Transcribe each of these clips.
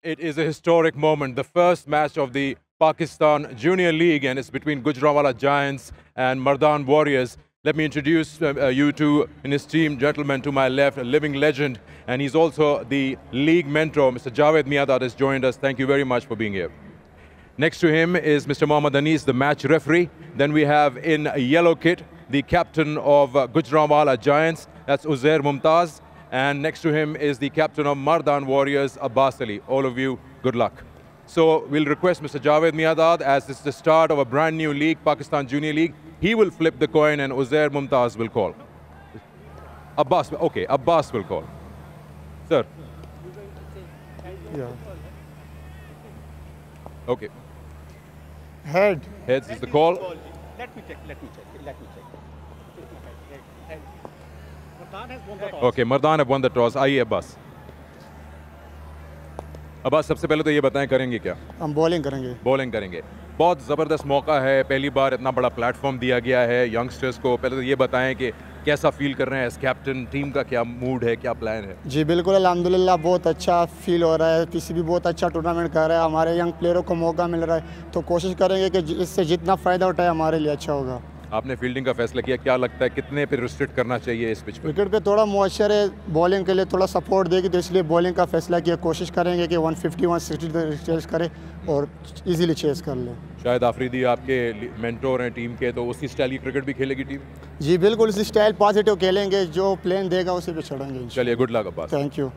It is a historic moment, the first match of the Pakistan Junior League, and it's between Gujranwala Giants and Mardan Warriors. Let me introduce you to in his team, gentlemen, to my left, a living legend, and he's also the league mentor. Mr. Javed Miadad has joined us. Thank you very much for being here. Next to him is Mr. Mohammad Anis, the match referee. Then we have in a yellow kit, the captain of Gujranwala Giants, that's Uzair Mumtaz. And next to him is the captain of Mardan Warriors, Abbas Ali. All of you, good luck. So we'll request Mr. Javed Miadad, as it's the start of a brand new league, Pakistan Junior League. He will flip the coin and Uzair Mumtaz will call. Abbas, okay, Abbas will call. Sir. Yeah. Okay. Head. Heads is the call. Let me check. Mardan has won the toss. Okay, Mardan have won the toss. आइए अब्बास. अब्बास सबसे पहले तो ये बताएं करेंगे क्या? हम bowling करेंगे. बॉलिंग करेंगे. बहुत ज़बरदस्त मौका है, पहली बार इतना बड़ा प्लेटफॉर्म दिया गया है यंगस्टर्स को. पहले तो ये बताएं कि कैसा फील कर रहे हैं एज कैप्टन, टीम का क्या मूड है, क्या प्लान है? जी बिल्कुल, अल्हम्दुलिल्लाह बहुत अच्छा फील हो रहा है. किसी भी बहुत अच्छा टूर्नामेंट कर रहा है, हमारे यंग प्लेयरों को मौका मिल रहा है, तो कोशिश करेंगे कि इससे जितना फ़ायदा उठाए हमारे लिए अच्छा होगा. आपने फील्डिंग का फैसला किया, क्या लगता है कितने पे रिस्ट्रिक्ट करना चाहिए इस पिच पे? विकेट पे थोड़ा मुअश्शर है, बॉलिंग के लिए थोड़ा सपोर्ट देगी, तो इसलिए बॉलिंग का फैसला किया. कोशिश करेंगे कि 150 160 चेस करें और इजीली चेस कर लें. शायद आफरीदी आपके मेंटोर हैं टीम के, तो उसी स्टाइल की क्रिकेट भी खेलेगी टीम? जी बिल्कुल, इसी स्टाइल पॉजिटिव खेलेंगे, जो प्लान देगा उसी पे चढ़ेंगे. चलिए, good luck Abbas. Thank you.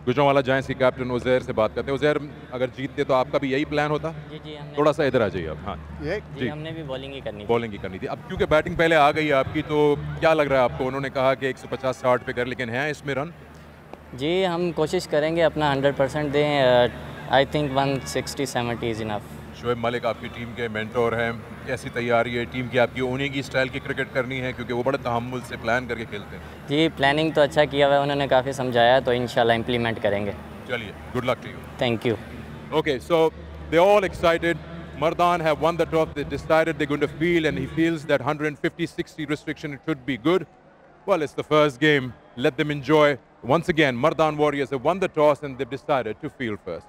Gujranwala giants के कैप्टन उजैर से बात करते हैं. उजैर, अगर जीतते तो आपका भी यही प्लान होता? जी हमने थोड़ा सा इधर आ जाइए आप. हाँ जी हमने भी बॉलिंग ही करनी थी. बॉलिंग ही करनी थी. अब क्योंकि बैटिंग पहले आ गई है आपकी, तो क्या लग रहा है आपको? उन्होंने कहा कि 150-60 पे कर, लेकिन हैं इसमें रन? जी हम कोशिश करेंगे अपना 100% दें. I think 160-70 is enough. Shoaib Malik आपकी टीम के मेंटोर हैं, कैसी तैयारी है टीम की आपकी? उन्हीं की स्टाइल की क्रिकेट करनी है क्योंकि वो बड़े तहम्मुल से प्लान करके खेलते हैं. जी प्लानिंग तो अच्छा किया हुआ है, उन्होंने काफ़ी समझाया, तो इंशाल्लाह इम्प्लीमेंट करेंगे. चलिए, good luck to you. Thank you. Okay, so they're all excited. Mardan have won the toss. They decided they're going to field, and he feels that 150-60 restriction should be good. Well, it's the first game. Let them enjoy. Once again, Mardan Warriors have won the toss, and they've decided to field first.